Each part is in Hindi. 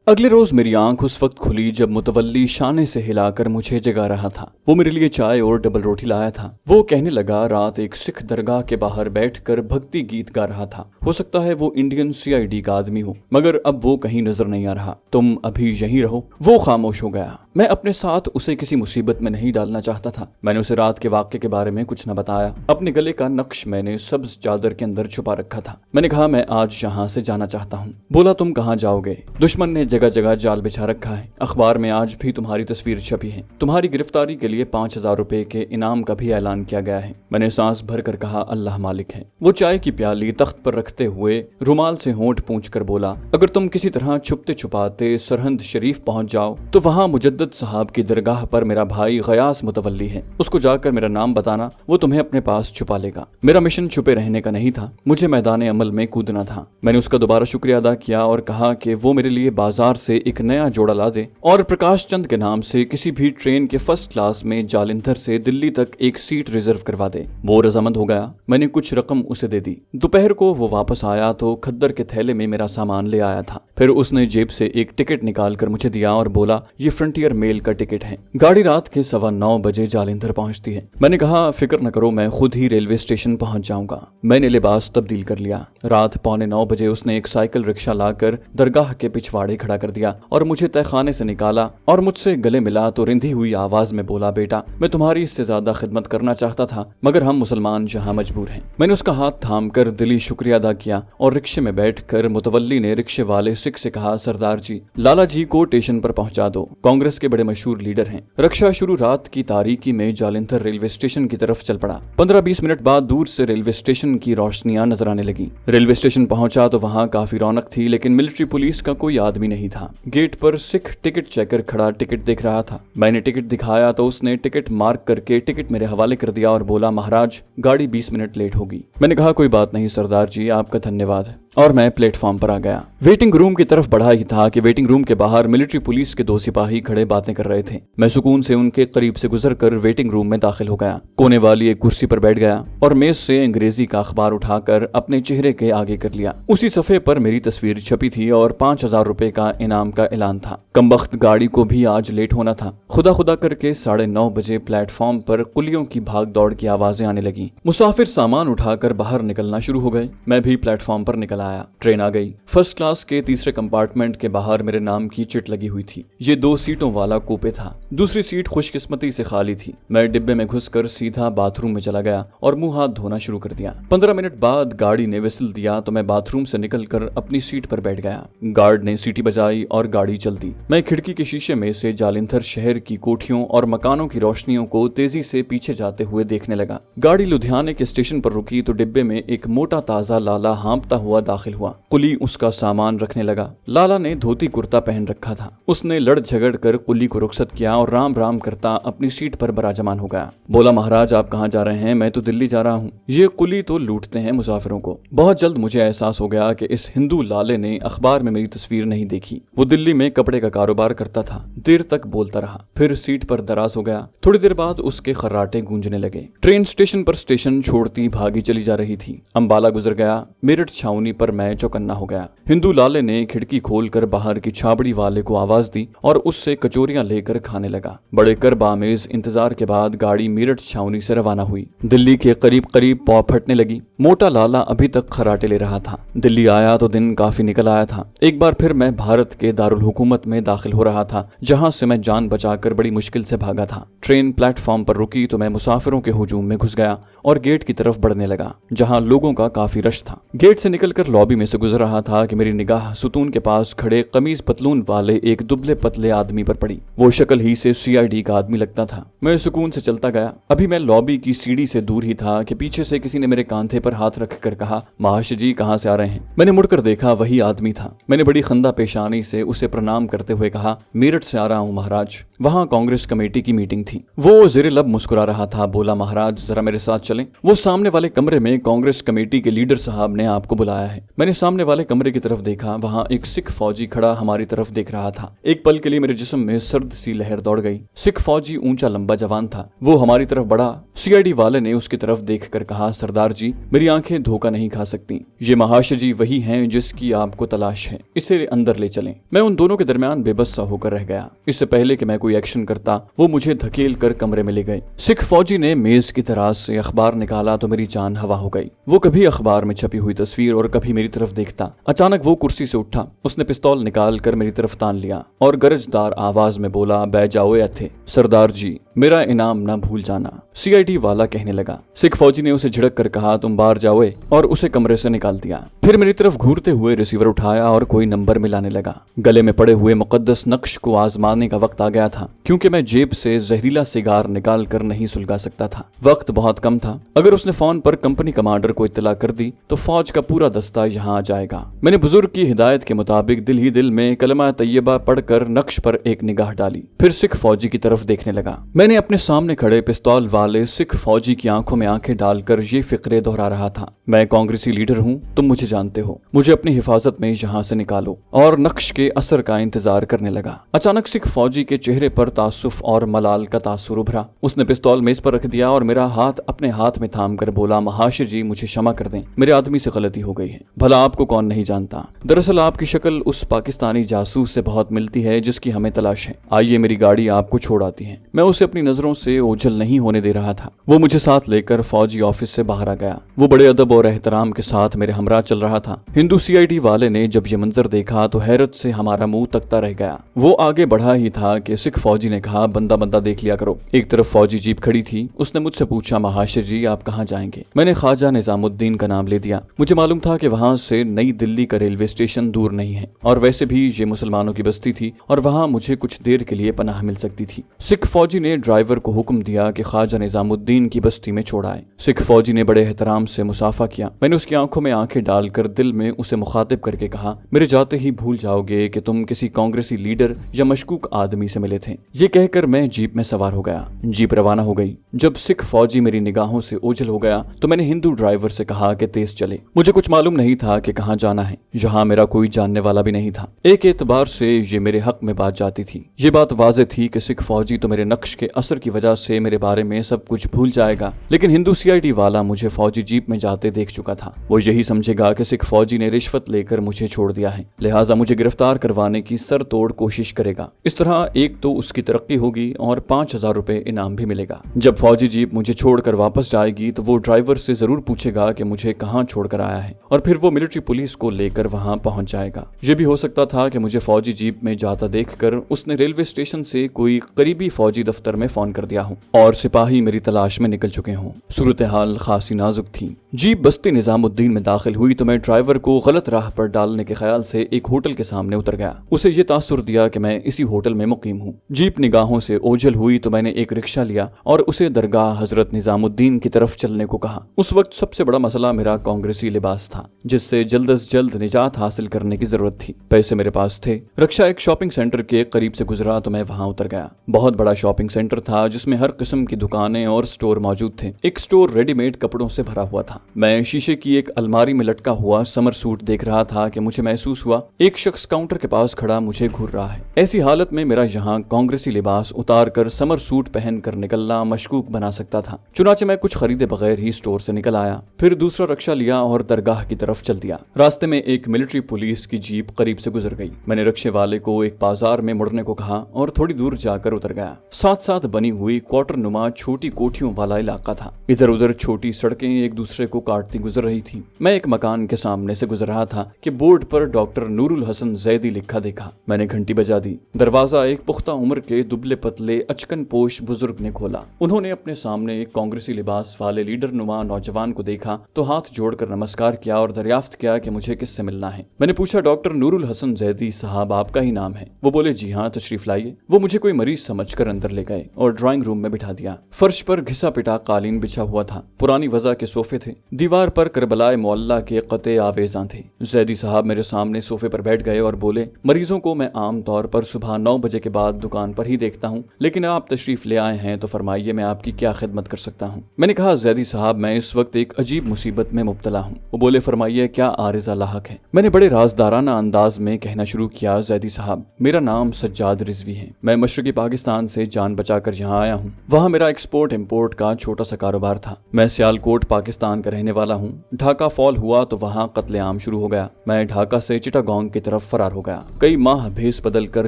अगले रोज मेरी आंख उस वक्त खुली जब मुतवल्ली शाने से हिलाकर मुझे जगा रहा था। वो मेरे लिए चाय और डबल रोटी लाया था। वो कहने लगा, रात एक सिख दरगाह के बाहर बैठकर भक्ति गीत गा रहा था। हो सकता है वो इंडियन CID का आदमी हो, मगर अब वो कहीं नजर नहीं आ रहा। तुम अभी यहीं रहो। वो खामोश हो गया। मैं अपने साथ उसे किसी मुसीबत में नहीं डालना चाहता था। मैंने उसे रात के वाक़ये के बारे में कुछ न बताया। अपने गले का नक्श मैंने सब्ज चादर के अंदर छुपा रखा था। मैंने कहा, मैं आज यहाँ से जाना चाहता हूँ। बोला, तुम कहाँ जाओगे? दुश्मन ने जगह जगह जाल बिछा रखा है। अखबार में आज भी तुम्हारी तस्वीर छपी है। तुम्हारी गिरफ्तारी के लिए 5000 रुपए के इनाम का भी ऐलान किया गया है। मैंने सांस भर कर कहा, अल्लाह मालिक है। वो चाय की प्याली तख्त पर रखते हुए रुमाल से होंठ पूंछ कर बोला, अगर तुम किसी तरह छुपते छुपाते सरहंद शरीफ पहुंच जाओ तो वहाँ मुजद्दद साहब की दरगाह पर मेरा भाई गयास मुतवल्ली है। उसको जाकर मेरा नाम बताना, वो तुम्हें अपने पास छुपा लेगा। मेरा मिशन छुपे रहने का नहीं था, मुझे मैदान अमल में कूदना था। मैंने उसका दोबारा शुक्रिया अदा किया और कहा कि वो मेरे लिए बाजार से एक नया जोड़ा ला दे और प्रकाश चंद के नाम से किसी भी ट्रेन के फर्स्ट क्लास में जालंधर से दिल्ली तक एक सीट रिजर्व करवा दे। वो रजामंद हो गया। मैंने कुछ रकम उसे दे दी। दोपहर को वो वापस आया तो खद्दर के थैले में मेरा सामान ले आया था। फिर उसने जेब से एक टिकट निकाल कर मुझे दिया और बोला, ये फ्रंटियर मेल का टिकट है। गाड़ी रात के 9:15 बजे जालंधर पहुंचती है। मैंने कहा, फिक्र न करो, मैं खुद ही रेलवे स्टेशन पहुंच जाऊंगा। मैंने लिबास तब्दील कर लिया। रात 8:45 बजे उसने एक साइकिल रिक्शा लाकर दरगाह के पिछवाड़े खड़ा कर दिया और मुझे तहखाने से निकाला और मुझसे गले मिला तो रिंधी हुई आवाज में बोला, बेटा, मैं तुम्हारी इससे ज्यादा खिदमत करना चाहता था, मगर हम मुसलमान जहाँ मजबूर हैं। मैंने उसका हाथ थाम कर दिली शुक्रिया अदा किया और रिक्शे में बैठकर मुतवल्ली ने रिक्शे वाले सिख से कहा, सरदार जी, लाला जी को स्टेशन पर पहुंचा दो। कांग्रेस के बड़े मशहूर लीडर हैं। रक्षा शुरू रात की तारीकी में जालंधर रेलवे स्टेशन की तरफ चल पड़ा। 15-20 मिनट बाद दूर से रेलवे स्टेशन की रोशनियां नजर आने लगी। रेलवे स्टेशन पहुंचा तो वहां काफी रौनक थी, लेकिन मिलिट्री पुलिस का कोई आदमी नहीं था। गेट पर सिख टिकट चेकर खड़ा टिकट देख रहा था। मैंने टिकट दिखाया तो उसने टिकट मार्क करके टिकट मेरे हवाले कर दिया और बोला, महाराज, गाड़ी 20 मिनट लेट होगी। मैंने कहा, कोई बात नहीं सरदार जी, आपका धन्यवाद, और मैं प्लेटफॉर्म पर आ गया। वेटिंग रूम की तरफ बढ़ा ही था कि वेटिंग रूम के बाहर मिलिट्री पुलिस के 2 सिपाही खड़े बातें कर रहे थे। मैं सुकून से उनके करीब से गुजरकर वेटिंग रूम में दाखिल हो गया। कोने वाली एक कुर्सी पर बैठ गया और मेज से अंग्रेजी का अखबार उठाकर अपने चेहरे के आगे कर लिया। उसी सफे पर मेरी तस्वीर छपी थी और 5000 रुपए का इनाम का ऐलान था। कमबख्त गाड़ी को भी आज लेट होना था। खुदा खुदा करके 9:30 बजे प्लेटफॉर्म पर कुलियों की भाग दौड़ की आवाजें आने लगी। मुसाफिर सामान उठाकर बाहर निकलना शुरू हो गए। मैं भी प्लेटफॉर्म पर निकल आया। ट्रेन आ गई। फर्स्ट क्लास के तीसरे कंपार्टमेंट के बाहर मेरे नाम की चिट लगी हुई थी। ये 2 सीटों वाला कूपे था। दूसरी सीट खुशकिस्मती से खाली थी। मैं डिब्बे में घुसकर सीधा बाथरूम में चला गया और मुंह हाथ धोना शुरू कर दिया। 15 मिनट बाद गाड़ी ने विसल दिया तो मैं बाथरूम से निकलकर अपनी सीट पर बैठ गया। गार्ड ने सीटी बजाई और गाड़ी चल दी। मैं खिड़की के शीशे में से जालंधर शहर की कोठियों और मकानों की रोशनियों को तेजी से पीछे जाते हुए देखने लगा। गाड़ी लुधियाने के स्टेशन पर रुकी तो डिब्बे में एक मोटा ताजा लाला हाँपता हुआ दाखिल हुआ। कुली उसका सामान रखने लगा। लाला ने धोती कुर्ता पहन रखा था। उसने लड़ झगड़ कर कुली को रुखसत किया और राम राम करता अपनी सीट पर बराजमान हो गया। बोला, महाराज, आप कहाँ जा रहे हैं? मैं तो दिल्ली जा रहा हूँ। ये कुली तो लूटते हैं मुसाफिरों को। बहुत जल्द मुझे एहसास हो गया कि इस हिंदू लाले ने अखबार में मेरी तस्वीर नहीं देखी। वो दिल्ली में कपड़े का कारोबार करता था। देर तक बोलता रहा, फिर सीट पर दराज हो गया। थोड़ी देर बाद उसके खर्राटे गूंजने लगे। ट्रेन स्टेशन पर स्टेशन छोड़ती भागी चली जा रही थी। अंबाला गुजर गया। मेरठ छावनी पर मैं चौकन्ना हो गया। हिंदू लाले ने खिड़की खोलकर बाहर की छाबड़ी वाले को आवाज दी और उससे कचोरियां लेकर खाने लगा। बड़े करबामेज इंतजार के बाद गाड़ी मेरठ छावनी से रवाना हुई। दिल्ली के करीब करीब पौ फटने लगी। मोटा लाला अभी तक खराटे ले रहा था। दिल्ली आया तो दिन काफी निकल आया था। एक बार फिर मैं भारत के दारुल हुकूमत में दाखिल हो रहा था, जहां से मैं जान बचाकर बड़ी मुश्किल से भागा था। ट्रेन प्लेटफॉर्म पर रुकी तो मैं मुसाफिरों के हुजूम में घुस गया और गेट की तरफ बढ़ने लगा, जहां लोगों का काफी रश था। गेट से निकलकर लॉबी में से गुजर रहा था कि मेरी निगाह सुतून के पास खड़े कमीज पतलून वाले एक दुबले पतले आदमी पर पड़ी। वो शक्ल ही से CID का आदमी लगता था। मैं सुकून से चलता गया। अभी मैं लॉबी की सीढ़ी से दूर ही था कि पीछे से किसी ने मेरे कांधे पर हाथ रख कर कहा, महाशय जी, कहाँ से आ रहे हैं? मैंने मुड़कर देखा, वही आदमी था। मैंने बड़ी खंदा पेशानी से उसे प्रणाम करते हुए कहा, मेरठ से आ रहा हूँ महाराज। वहाँ कांग्रेस कमेटी की मीटिंग थी। वो ज़ेरे लब मुस्कुरा रहा था। बोला, महाराज, जरा मेरे साथ चलें। वो सामने वाले कमरे में कांग्रेस कमेटी के लीडर साहब ने आपको बुलाया है। है। मैंने सामने वाले कमरे की तरफ देखा, वहाँ एक सिख फौजी खड़ा हमारी तरफ देख रहा था। एक पल के लिए मेरे जिस्म में सर्द सी लहर दौड़ गई। सिख फौजी ऊंचा लंबा जवान था। वो हमारी तरफ बढ़ा। सीआईडी वाले ने उसकी तरफ देख कर कहा, सरदार जी, मेरी आंखें धोखा नहीं खा सकती। ये महाशय जी वही हैं जिसकी आपको तलाश है, इसे अंदर ले चलें। मैं उन दोनों के दरमियान बेबस सा होकर रह गया। इससे पहले कि मैं कोई एक्शन करता, वो मुझे धकेल कर कमरे में ले गए। सिख फौजी ने मेज की दराज से अखबार निकाला तो मेरी जान हवा हो गई। वो कभी अखबार में छपी हुई तस्वीर और कभी मेरी तरफ देखता। अचानक वो कुर्सी से उठा। उसने पिस्तौल निकाल कर मेरी तरफ तान लिया और गरजदार आवाज में बोला, बैठ जाओ थे सरदार जी, मेरा इनाम ना भूल जाना। सीआईडी वाला कहने लगा। सिख फौजी ने उसे झिड़क कर कहा, तुम बाहर जाओ, और उसे कमरे से निकाल दिया। फिर मेरी तरफ घूरते हुए रिसीवर उठाया और कोई नंबर मिलाने लगा। गले में पड़े हुए मुकद्दस नक्श को आजमाने का वक्त आ गया था, क्योंकि मैं जेब से जहरीला सिगार निकाल कर नहीं सुलगा सकता था। वक्त बहुत कम था। अगर उसने फोन पर कंपनी कमांडर को इत्तला कर दी तो फौज का पूरा दस्ता यहाँ आ जाएगा। मैंने बुजुर्ग की हिदायत के मुताबिक दिल ही दिल में कलमा तैयबा पढ़कर नक्श पर एक निगाह डाली। फिर सिख फौजी की तरफ देखने लगा। मैंने अपने सामने खड़े पिस्तौल वाले सिख फौजी की आंखों में आंखें डालकर ये फिक्रे दोहरा रहा था, मैं कांग्रेसी लीडर हूँ, तुम मुझे जानते हो, मुझे अपनी हिफाजत में यहाँ से निकालो। और नक्श के असर का इंतजार करने लगा। अचानक सिख फौजी के चेहरे पर तासुफ और मलाल का तासुर उभरा। उसने पिस्तौल मेज पर रख दिया और मेरा हाथ अपने हाथ में थाम कर बोला, महाशय जी, मुझे क्षमा कर दें, मेरे आदमी से गलती हो गई है। भला आपको कौन नहीं जानता, दरअसल आपकी शक्ल उस पाकिस्तानी जासूस से बहुत मिलती है जिसकी हमें तलाश है। आइए, मेरी गाड़ी आपको छोड़ आती है। मैं उसे अपनी नजरों से ओझल नहीं होने दे रहा था। वो मुझे साथ लेकर फौजी ऑफिस से बाहर आ गया। वो बड़े अदब और एहतराम के साथ मेरे हमरा चल रहा था। हिंदू सीआईडी वाले ने जब ये मंजर देखा तो हैरत से हमारा मुंह तकता रह गया। वो आगे बढ़ा ही था कि सिख फौजी ने कहा, बंदा बंदा देख लिया करो। एक तरफ फौजी जीप खड़ी थी। उसने मुझसे पूछा, महाशय जी, आप कहाँ जाएंगे? मैंने ख्वाजा निजामुद्दीन का नाम ले दिया। मुझे मालूम था कि वहाँ से नई दिल्ली का रेलवे स्टेशन दूर नहीं है, और वैसे भी ये मुसलमानों की बस्ती थी और वहाँ मुझे कुछ देर के लिए पनाह मिल सकती थी। सिख फौजी ने ड्राइवर को हुक्म दिया कि ख्वाजा निजामुद्दीन की बस्ती में छोड़ाए। सिख फौजी ने बड़े एहतराम से मुसाफा किया। मैंने उसकी आंखों में आंखें डालकर दिल में उसे मुखातिब करके कहा, मेरे जाते ही भूल जाओगे कि तुम किसी कांग्रेसी लीडर या मशकूक आदमी से मिले थे। ये कहकर मैं जीप में सवार हो गया। जीप रवाना हो गई। जब सिख फौजी मेरी निगाहों से ओझल हो गया तो मैंने हिंदू ड्राइवर से कहा कि तेज चले। मुझे कुछ मालूम नहीं था कि कहाँ जाना है। यहाँ मेरा कोई जानने वाला भी नहीं था। एक एतबार से ये मेरे हक में बात जाती थी। ये बात वाज़ेह थी कि सिख फौजी तो मेरे नक्श के असर की वजह से मेरे बारे में सब कुछ भूल जाएगा, लेकिन हिंदू सीआईडी वाला मुझे फौजी जीप में जाते देख चुका था। वो यही समझेगा कि सिख फौजी ने रिश्वत लेकर मुझे छोड़ दिया है, लिहाजा मुझे गिरफ्तार करवाने की सर तोड़ कोशिश करेगा। इस तरह एक तो उसकी तरक्की होगी और 5,000 रुपए इनाम भी मिलेगा। जब फौजी जीप मुझे छोड़कर वापस जाएगी तो वो ड्राइवर से जरूर पूछेगा कि मुझे कहाँ छोड़कर आया है, और फिर वो मिलिट्री पुलिस को लेकर वहां पहुंच जाएगा। ये भी हो सकता था कि मुझे फौजी जीप में जाता देखकर उसने रेलवे स्टेशन से कोई करीबी फौजी दफ्तर में फोन कर दिया हो और सिपाही मेरी तलाश में निकल चुके हों। सूरत हाल खासी नाजुक थी। जीप बस्ती निजामुद्दीन में दाखिल हुई तो मैं ड्राइवर को गलत राह पर डालने के ख्याल से एक होटल के सामने उतर गया। उसे ये तासुर दिया कि मैं इसी होटल में मुकीम हूँ। जीप निगाहों से ओझल हुई तो मैंने एक रिक्शा लिया और उसे दरगाह हजरत निजामुद्दीन की तरफ चलने को कहा। उस वक्त सबसे बड़ा मसला मेरा कांग्रेसी लिबास था, जिससे जल्द अज जल्द निजात हासिल करने की जरूरत थी। पैसे मेरे पास थे। रिक्शा एक शॉपिंग सेंटर के करीब से गुजरा तो मैं वहां उतर गया। बहुत बड़ा शॉपिंग सेंटर था जिसमें हर किस्म की दुकानें और स्टोर मौजूद थे। एक स्टोर रेडीमेड कपड़ों से भरा हुआ था। मैं शीशे की एक अलमारी में लटका हुआ समर सूट देख रहा था कि मुझे महसूस हुआ एक शख्स काउंटर के पास खड़ा मुझे घूर रहा है। ऐसी हालत में मेरा यहाँ कांग्रेसी लिबास उतार कर समर सूट पहन कर निकलना मशकूक बना सकता था। चुनाचे मैं कुछ खरीदे बगैर ही स्टोर से निकल आया। फिर दूसरा रिक्शा लिया और दरगाह की तरफ चल दिया। रास्ते में एक मिलिट्री पुलिस की जीप करीब से गुजर गई। मैंने रिक्शे वाले को एक बाजार में मुड़ने को कहा और थोड़ी दूर जाकर उतर गया। साथ साथ बनी हुई क्वार्टर नुमा छोटी कोठियों वाला इलाका था। इधर उधर छोटी सड़कें एक दूसरे को काटती गुजर रही थी। मैं एक मकान के सामने से गुजर रहा था कि बोर्ड पर डॉक्टर नूरुल हसन जैदी लिखा देखा। मैंने घंटी बजा दी। दरवाजा एक पुख्ता उम्र के दुबले पतले अचकन पोश बुजुर्ग ने खोला। उन्होंने अपने सामने एक कांग्रेसी लिबास वाले लीडर नुमा नौजवान को देखा तो हाथ जोड़कर नमस्कार किया और दरियाफ्त किया कि मुझे किससे मिलना है। मैंने पूछा, डॉक्टर नूरुल हसन जैदी साहब आपका ही नाम है? वो बोले, जी हाँ, तशरीफ लाइए। वो मुझे कोई मरीज समझकर अंदर ले गए और ड्राइंग रूम में बिठा दिया। फर्श पर घिसा पिटा कालीन बिछा हुआ था। पुरानी वजह के सोफे थे। दीवार पर करबलाए मोहल्ला के कते आवेज़ां थे। जैदी साहब मेरे सामने सोफे पर बैठ गए और बोले, मरीजों को मैं आम तौर पर सुबह 9 बजे के बाद दुकान पर ही देखता हूँ, लेकिन आप तशरीफ ले आए हैं तो फरमाइए मैं आपकी क्या खिदमत कर सकता हूँ। मैंने कहा, जैदी साहब मैं इस वक्त एक अजीब मुसीबत में मुब्तला हूँ। वो बोले, फरमाइए क्या आरिज़ा लाहक है। मैंने बड़े राजदाराना अंदाज में कहना शुरू किया, जैदी साहब मेरा नाम सज्जाद रिजवी है। मैं मशरकी पाकिस्तान से जान बचाकर यहाँ आया हूँ। वहाँ मेरा एक्सपोर्ट इम्पोर्ट का छोटा सा कारोबार था। मैं सियालकोट पाकिस्तान का रहने वाला हूँ। ढाका फॉल हुआ तो वहाँ कत्लेआम शुरू हो गया। मैं ढाका से चिटागोंग की तरफ फरार हो गया। कई माह भेस बदल कर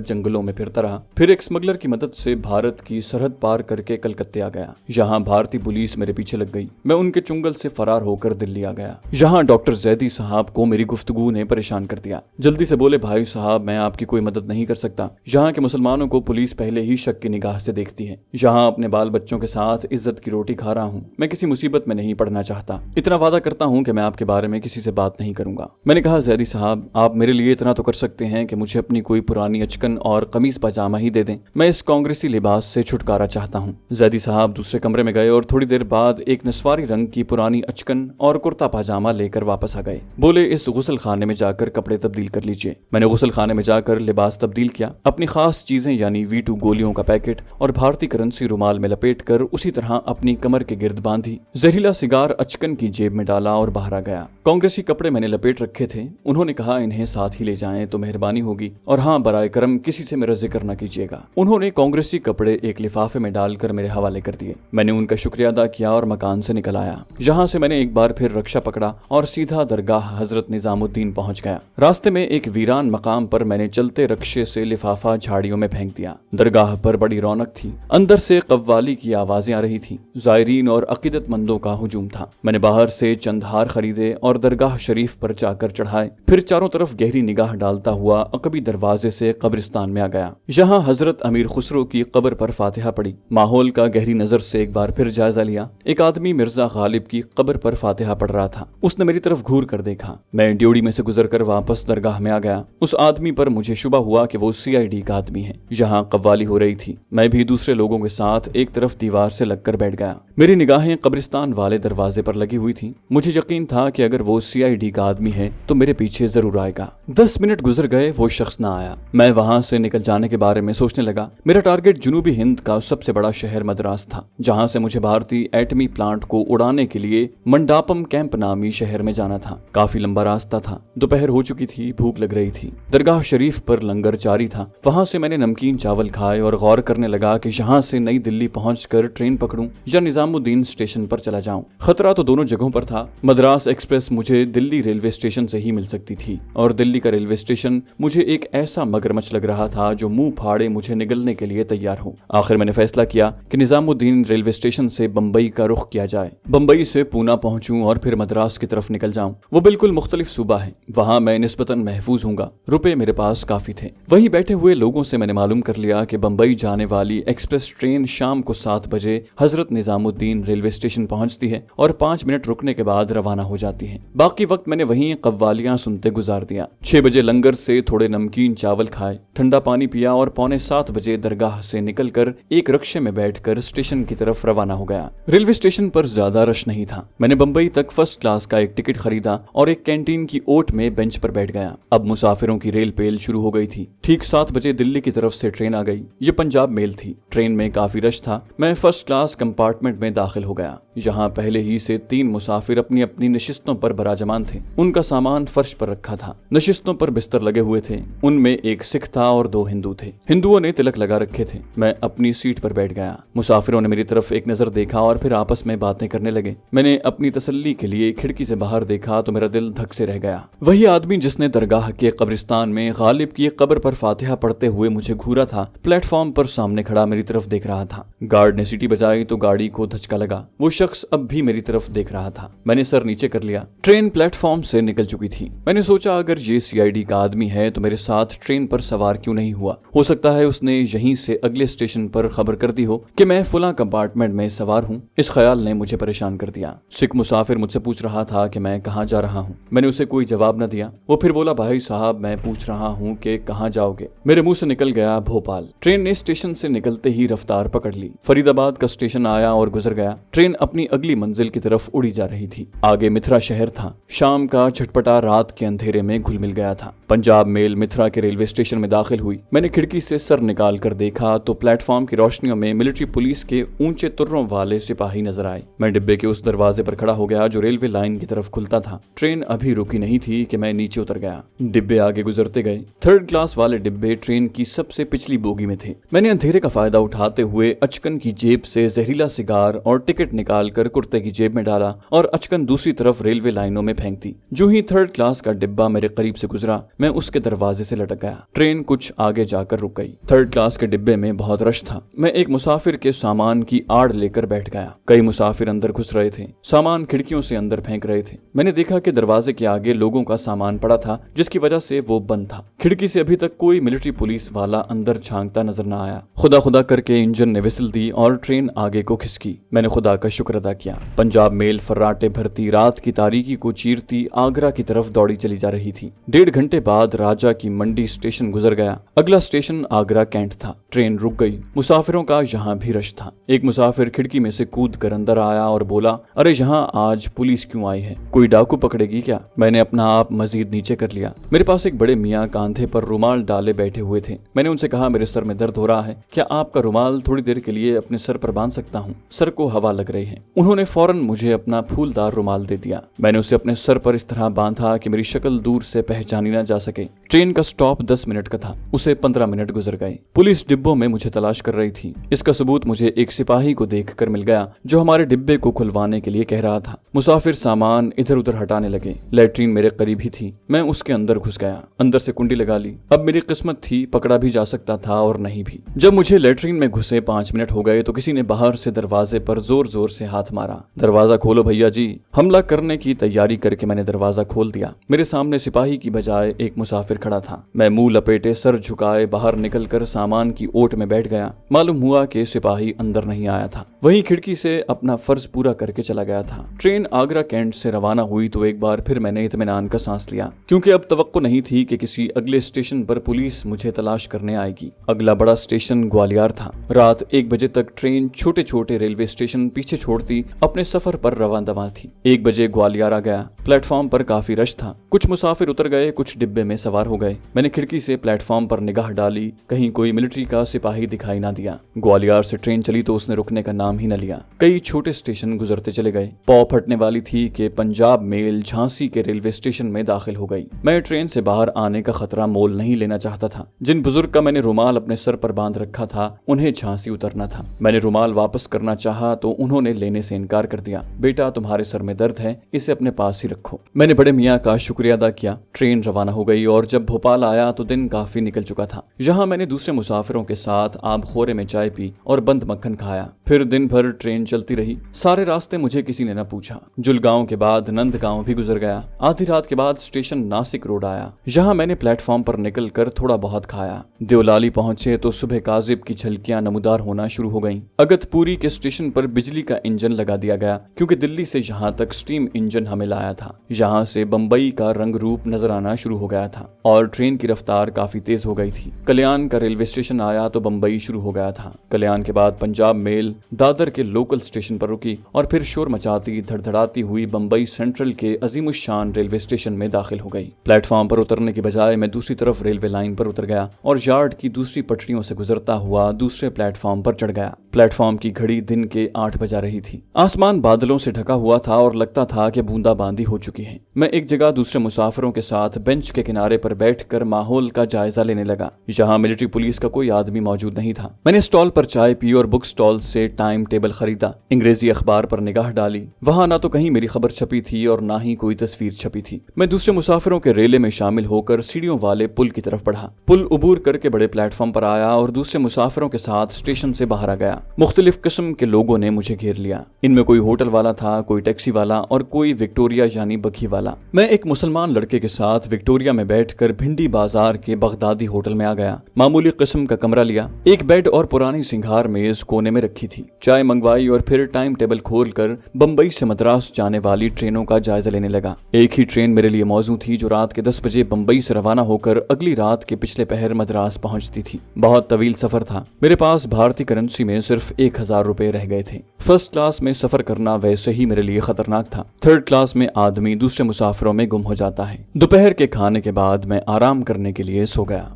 जंगलों में फिरता रहा। फिर एक स्मगलर की मदद से भारत की सरहद पार करके कलकत्ते आ गया। यहाँ भारतीय पुलिस मेरे पीछे लग गई। मैं उनके चुंगल से फरार होकर दिल्ली आ गया। यहाँ डॉक्टर जैदी साहब को मेरी गुफ्तगू ने परेशान कर दिया। जल्दी से बोले, भाई साहब मैं आपकी कोई मदद नहीं कर सकता। यहाँ के मुसलमानों को पुलिस पहले ही शक की निगाह से देखती है। यहाँ अपने बाल बच्चों के साथ इज्जत की रोटी खा रहा हूँ। मैं किसी मुसीबत में नहीं पड़ना चाहता। इतना वादा करता हूँ कि मैं आपके बारे में किसी से बात नहीं करूंगा। मैंने कहा, जैदी साहब आप मेरे लिए इतना तो कर सकते हैं कि मुझे अपनी कोई पुरानी अचकन और कमीज पजामा ही दे दें। मैं इस कांग्रेसी लिबास से छुटकारा चाहता हूँ। जैदी साहब दूसरे कमरे में गए और थोड़ी देर बाद एक नस्वारी रंग की पुरानी अचकन और कुर्ता पजामा लेकर वापस आ गए। बोले, इस गुसल खाने में जाकर कपड़े तब्दील कर लीजिए। मैंने गुसल खाने में जाकर लिबास तब्दील किया। अपनी खास चीजें यानी V2 गोलियों का पैकेट और भारतीय करेंसी रुमाल में लपेट कर उसी तरह अपनी कमर के गिर्द बांधी। जहरीला सिगार अचकन की जेब में डाला और बाहर आ गया। कांग्रेसी कपड़े मैंने लपेट रखे थे। उन्होंने कहा, इन्हें साथ ही ले जाएं तो मेहरबानी होगी, और हाँ बराए करम किसी से मेरा जिक्र न कीजिएगा। उन्होंने कांग्रेसी कपड़े एक लिफाफे में डालकर मेरे हवाले कर दिए। मैंने उनका शुक्रिया अदा किया और मकान से निकल आया। यहाँ से मैंने एक बार फिर रक्षा पकड़ा और सीधा दरगाह हजरत निजामुद्दीन पहुंच गया। रास्ते में एक वीरान मकाम पर मैंने चलते रक्शे से लिफाफा झाड़ियों में फेंक दिया। दरगाह पर बड़ी रौनक थी। अंदर से कव्वाली की आवाजें आ रही थी। जायरीन और अकीदतमंदों का हुजूम था। मैंने बाहर से चंद हार खरीदे और दरगाह शरीफ पर जाकर चढ़ाए। फिर चारों तरफ गहरी निगाह डालता हुआ अकबी दरवाजे से कब्रिस्तान में आ गया। यहाँ हजरत अमीर खुसरो की कब्र पर फातिहा पड़ी। माहौल का गहरी नजर से एक बार फिर जायजा लिया। एक आदमी मिर्जा गालिब की कब्र पर फातिहा पढ़ रहा था। उसने मेरी तरफ घूर कर देखा। मैं ड्योड़ी में से गुजरकर वापस दरगाह में आ गया। उस आदमी पर मुझे शुबा हुआ कि वो CID का आदमी है। यहाँ कव्वाली हो रही थी। मैं भी दूसरे लोगों के साथ एक तरफ दीवार से लगकर बैठ गया। मेरी निगाहें कब्रिस्तान वाले दरवाजे पर लगी हुई थी। मुझे यकीन था कि अगर वो CID का आदमी है तो मेरे पीछे जरूर आएगा। 10 मिनट गुजर गए, वो शख्स ना आया। मैं वहां से निकल जाने के बारे में सोचने लगा। मेरा टारगेट जनूबी हिंद का सबसे बड़ा शहर मद्रास था, जहां से मुझे भारतीय एटमी प्लांट को उड़ाने के लिए मंडापम कैंप नामी शहर में जाना था। काफी लंबा रास्ता था। दोपहर हो चुकी थी, भूख लग रही थी। दरगाह शरीफ पर लंगर जारी था। वहां से मैंने नमकीन चावल खाए और गौर करने लगा कि यहाँ से नई दिल्ली पहुंचकर ट्रेन पकड़ूं या निजामुद्दीन स्टेशन पर चला जाऊं। खतरा तो दोनों जगहों पर था। मद्रास एक्सप्रेस मुझे दिल्ली रेलवे स्टेशन से ही मिल सकती थी और दिल्ली का रेलवे स्टेशन मुझे एक ऐसा मगरमच्छ लग रहा था जो मुंह फाड़े मुझे निगलने के लिए तैयार हो। आखिर मैंने फैसला किया कि निजामुद्दीन रेलवे स्टेशन से बम्बई का रुख किया जाए। बम्बई से पूना पहुंचूं और फिर मद्रास की तरफ निकल जाऊं। वो बिल्कुल मुख्तलिफ सूबा है। वहां मैं निस्बतन महफूज हूंगा। रुपए मेरे पास काफी थे। वहीं बैठे हुए लोगों से मैंने मालूम कर लिया कि बम्बई जाने वाली एक्सप्रेस ट्रेन शाम को 7 बजे हजरत निजामुद्दीन रेलवे स्टेशन पहुंचती है और 5 मिनट रुकने के बाद रवाना हो जाती है। बाकी वक्त मैंने वहीं कव्वालियां सुनते गुजार दिया। 6 बजे लंगर से थोड़े नमकीन चावल खाए, ठंडा पानी पिया और पौने 7 बजे दरगाह से निकलकर एक रिक्शे में बैठकर स्टेशन की तरफ रवाना हो गया। रेलवे स्टेशन पर ज्यादा रश नहीं था। मैंने बम्बई तक फर्स्ट क्लास का एक टिकट खरीदा और एक कैंटीन की ओट में बेंच पर बैठ गया। अब मुसाफिरों की रेल पेल शुरू हो गई थी। ठीक 7 बजे दिल्ली की तरफ से ट्रेन आ गई। ये पंजाब मेल थी। ट्रेन में काफी रश था। मैं फर्स्ट क्लास कंपार्टमेंट में दाखिल हो गया। यहाँ पहले ही से 3 मुसाफिर अपनी अपनी नशिस्तों पर बराजमान थे। उनका सामान फर्श पर रखा था। नशिस्तों पर बिस्तर लगे हुए थे। उनमें एक सिख था और 2 हिंदू थे। हिंदुओं ने तिलक लगा रखे थे। मैं अपनी सीट पर बैठ गया। मुसाफिरों ने मेरी तरफ एक नजर देखा और फिर आपस में बातें करने लगे। मैंने अपनी तसल्ली के लिए खिड़की से बाहर देखा तो मेरा दिल धक से रह गया। वही आदमी जिसने दरगाह के कब्रिस्तान में गालिब की कब्र पर फातिहा पढ़ते हुए मुझे घूरा था, प्लेटफॉर्म पर सामने खड़ा मेरी तरफ देख रहा था। गार्ड ने सीटी बजाई तो गाड़ी को धचका लगा। वो शख्स अब भी मेरी तरफ देख रहा था। मैंने सर नीचे कर लिया। ट्रेन प्लेटफॉर्म से निकल चुकी थी। मैंने सोचा अगर ये CID का आदमी है तो मेरे साथ ट्रेन पर सवार क्यों नहीं हुआ। हो सकता है उसने यहीं से अगले स्टेशन पर खबर कर दी हो कि मैं फुला कंपार्टमेंट में सवार हूँ। इस ख्याल ने मुझे परेशान कर दिया। सिख मुसाफिर मुझसे पूछ रहा था कि मैं कहाँ जा रहा हूँ। मैंने उसे कोई जवाब न दिया। वो फिर बोला, भाई साहब मैं पूछ रहा हूँ कि कहाँ जाओगे। मेरे मुंह से निकल गया भोपाल। ट्रेन ने स्टेशन से निकलते ही रफ्तार पकड़ ली। फरीदाबाद का स्टेशन आया और गुजर गया। ट्रेन अपनी अगली मंजिल की तरफ उड़ी जा रही थी। आगे मिथिला शहर था। शाम का झटपटा रात के अंधेरे में घुल मिल गया था। पंजाब मेल मिथिला के रेलवे स्टेशन में दाखिल हुई। मैंने खिड़की से सर निकाल कर देखा तो प्लेटफॉर्म की रोशनियों में मिलिट्री पुलिस के ऊंचे तुर्रों वाले सिपाही नजर आए। मैं डिब्बे के उस दरवाजे पर खड़ा हो गया जो रेलवे लाइन की तरफ खुलता था। ट्रेन अभी रुकी नहीं थी कि मैं नीचे उतर गया। डिब्बे आगे गुजरते गए। थर्ड क्लास वाले डिब्बे ट्रेन की सबसे पिछली बोगी में थे। मैंने अंधेरे का फायदा उठाते हुए अचकन की जेब से जहरीला सिगार और टिकट निकाल कर कुर्ते की जेब में डाला और अचकन दूसरी तरफ रेलवे लाइनों में फेंक दी। जो ही थर्ड क्लास का डिब्बा मेरे करीब से गुजरा, मैं उसके दरवाजे से लटक गया। ट्रेन कुछ आगे जाकर रुक गई। थर्ड क्लास के डिब्बे में बहुत रश था। मैं एक मुसाफिर के सामान की आड़ लेकर बैठ गया। कई मुसाफिर अंदर घुस रहे थे, सामान खिड़कियों से अंदर फेंक रहे थे। मैंने देखा कि दरवाजे के आगे लोगों का सामान पड़ा था, जिसकी वजह से वो बंद था। खिड़की से अभी तक कोई मिलिट्री पुलिस वाला अंदर झांकता नजर न आया। खुदा खुदा करके इंजन ने विसल दी और ट्रेन आगे को खिसकी। मैंने खुदा का शुक्र अदा किया। पंजाब मेल फर्राटे भरती रात की तारीकी को चीरती आगरा की तरफ दौड़ी चली जा रही थी। 1.5 घंटे बाद राजा की मंडी स्टेशन गुजर गया। अगला स्टेशन आगरा कैंट था। ट्रेन रुक गई। मुसाफिरों का यहाँ भी रश था। एक मुसाफिर खिड़की में से कूद कर अंदर आया और बोला, अरे यहाँ आज पुलिस क्यों आई है? कोई डाकू पकड़ेगी क्या? मैंने अपना आप मजीद नीचे कर लिया। मेरे पास एक बड़े मियाँ कांधे पर रुमाल डाले बैठे हुए थे। मैंने उनसे कहा, मेरे सर में दर्द हो रहा है, क्या आपका रुमाल थोड़ी देर के लिए अपने सर पर बांध सकता हूँ? सर को हवा लग रही है। उन्होंने फौरन मुझे अपना फूलदार रुमाल दे दिया। मैंने उसे अपने सर पर इस तरह बांधा कि मेरी शक्ल दूर से पहचानी न जा सके। ट्रेन का स्टॉप 10 मिनट का था। उसे 15 मिनट गुजर गए। पुलिस डिब्बों में मुझे तलाश कर रही थी। इसका सबूत मुझे एक सिपाही को देखकर मिल गया जो हमारे डिब्बे को खुलवाने के लिए कह रहा था। मुसाफिर सामान इधर उधर हटाने लगे। लैट्रीन मेरे करीब ही थी। मैं उसके अंदर घुस गया। अंदर से कुंडी लगा ली। अब मेरी किस्मत थी, पकड़ा भी जा सकता था और नहीं भी। जब मुझे लैट्रीन में घुसे 5 मिनट हो गए तो किसी ने बाहर से दरवाजे पर जोर जोर से हाथ मारा। दरवाजा खोलो भैया जी। हमला करने की तैयारी करके मैंने दरवाजा खोल दिया। मेरे सामने सिपाही की बजाय एक मुसाफिर खड़ा था। मैं मुंह लपेटे सर झुकाए बाहर निकलकर सामान की ओट में बैठ गया। मालूम हुआ कि सिपाही अंदर नहीं आया था, वहीं खिड़की से अपना फर्ज पूरा करके चला गया था। ट्रेन आगरा कैंट से रवाना हुई तो एक बार फिर मैंने इत्मीनान का सांस लिया, क्योंकि अब तवक्को नहीं थी कि किसी अगले स्टेशन पर पुलिस मुझे तलाश करने आएगी। अगला बड़ा स्टेशन ग्वालियर था। रात 1 बजे तक ट्रेन छोटे छोटे रेलवे स्टेशन पीछे छोड़ती अपने सफर पर रवाना थी। 1 बजे ग्वालियर आ गया। प्लेटफॉर्म पर काफी रश था। कुछ मुसाफिर उतर गए, कुछ डिब्बे में सवार हो गए। मैंने खिड़की से प्लेटफॉर्म पर निगाह डाली, कहीं कोई मिलिट्री का सिपाही दिखाई ना दिया। ग्वालियर से ट्रेन चली तो उसने रुकने का नाम ही न लिया। कई छोटे स्टेशन गुजरते चले गए। पौ फटने वाली थी कि पंजाब मेल झांसी के रेलवे स्टेशन में दाखिल हो गई। मैं ट्रेन से बाहर आने का खतरा मोल नहीं लेना चाहता था। जिन बुजुर्ग का मैंने रुमाल अपने सर पर बांध रखा था, उन्हें झांसी उतरना था। मैंने रुमाल वापस करना चाहा तो उन्होंने लेने से इनकार कर दिया। बेटा, तुम्हारे सर में दर्द है, इसे अपने पास ही रखो। मैंने बड़े मियाँ का शुक्रिया अदा किया। ट्रेन रवाना हो गई और जब भोपाल आया तो दिन काफी निकल चुका था। यहाँ मैंने दूसरे मुसाफिरों के साथ आब खोरे में चाय पी और बंद मक्खन खाया। फिर दिन भर ट्रेन चलती रही। सारे रास्ते मुझे किसी ने न पूछा। जुलगांव के बाद नंदगांव भी गुजर गया। आधी रात के बाद स्टेशन नासिक रोड आया। यहाँ मैंने प्लेटफॉर्म पर निकल कर थोड़ा बहुत खाया। देवलाली पहुंचे तो सुबह काजिब की झलकियां नमूदार होना शुरू हो गईं। अगतपुरी के स्टेशन पर बिजली का इंजन लगा दिया गया, क्योंकि दिल्ली से यहाँ तक स्टीम इंजन हमें लाया था। यहाँ से बम्बई का रंग रूप नजर आना शुरू हो गया था और ट्रेन की रफ्तार काफी तेज हो गई थी। कल्याण का रेलवे स्टेशन आया तो बम्बई शुरू हो गया था। कल्याण के बाद पंजाब मेल दादर के लोकल स्टेशन पर रुकी और फिर शोर मचाती धड़धड़ाती हुई बम्बई सेंट्रल के अजीमुशान रेलवे स्टेशन में दाखिल हो गई। प्लेटफॉर्म पर उतरने की बजाय मैं दूसरी तरफ रेलवे लाइन पर उतर गया और यार्ड की दूसरी पटरियों से गुजरता हुआ दूसरे प्लेटफॉर्म पर चढ़ गया। प्लेटफॉर्म की घड़ी दिन के 8 बजा रही थी। आसमान बादलों से ढका हुआ था और लगता था कि बूंदाबांदी हो चुकी है। मैं एक जगह दूसरे मुसाफिरों के साथ बेंच के किनारे पर बैठकर माहौल का जायजा लेने लगा। यहाँ मिलिट्री पुलिस का कोई आदमी मौजूद नहीं था। मैंने स्टॉल पर चाय पी और बुक स्टॉल से टाइम टेबल खरीदा। अंग्रेजी अखबार पर निगाह डाली। वहाँ ना तो कहीं मेरी खबर छपी थी और ना ही कोई तस्वीर छपी थी। मैं दूसरे मुसाफिरों के रेले में शामिल होकर सीढ़ियों वाले पुल की तरफ बढ़ा। पुल उबूर करके बड़े प्लेटफॉर्म पर आया और दूसरे मुसाफिरों के साथ स्टेशन से बाहर आ गया। मुख्तलिफ किस्म के लोगों ने मुझे घेर लिया। इनमें कोई होटल वाला था, कोई टैक्सी वाला और कोई विक्टोरिया यानी बखी वाला। मैं एक मुसलमान लड़के के साथ विक्टोरिया में बैठकर भिंडी बाजार के बगदादी होटल में आ गया। मामूली किस्म का कमरा लिया। एक बेड और पुरानी सिंगार मेज कोने में रखी थी। चाय मंगवाई और फिर टाइम टेबल खोलकर बम्बई से मद्रास जाने वाली ट्रेनों का जायजा लेने लगा। एक ही ट्रेन मेरे लिए मौजूद थी जो रात के 10 बजे बम्बई से रवाना होकर अगली रात के पिछले पहर मद्रास पहुंचती थी। बहुत तवील सफर था। मेरे पास भारतीय करेंसी में सिर्फ 1000 रुपए रह गए थे। फर्स्ट क्लास में सफर करना वैसे ही मेरे लिए खतरनाक था। थर्ड क्लास में आदमी दूसरे मुसाफिरों में गुम हो जाता है। दोपहर के खाने के बाद मैं आराम करने के लिए सो गया।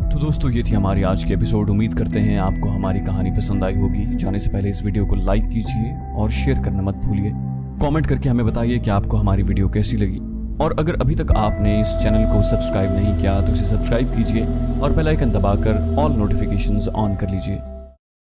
तो दोस्तों, ये थी हमारी आज की एपिसोड। उम्मीद करते हैं आपको हमारी कहानी पसंद आई होगी। जाने से पहले इस वीडियो को लाइक कीजिए और शेयर करना मत भूलिए। कमेंट करके हमें बताइए कि आपको हमारी वीडियो कैसी लगी। और अगर अभी तक आपने इस चैनल को सब्सक्राइब नहीं किया तो इसे सब्सक्राइब कीजिए और बेल आइकन दबाकर ऑल नोटिफिकेशंस ऑन कर लीजिए।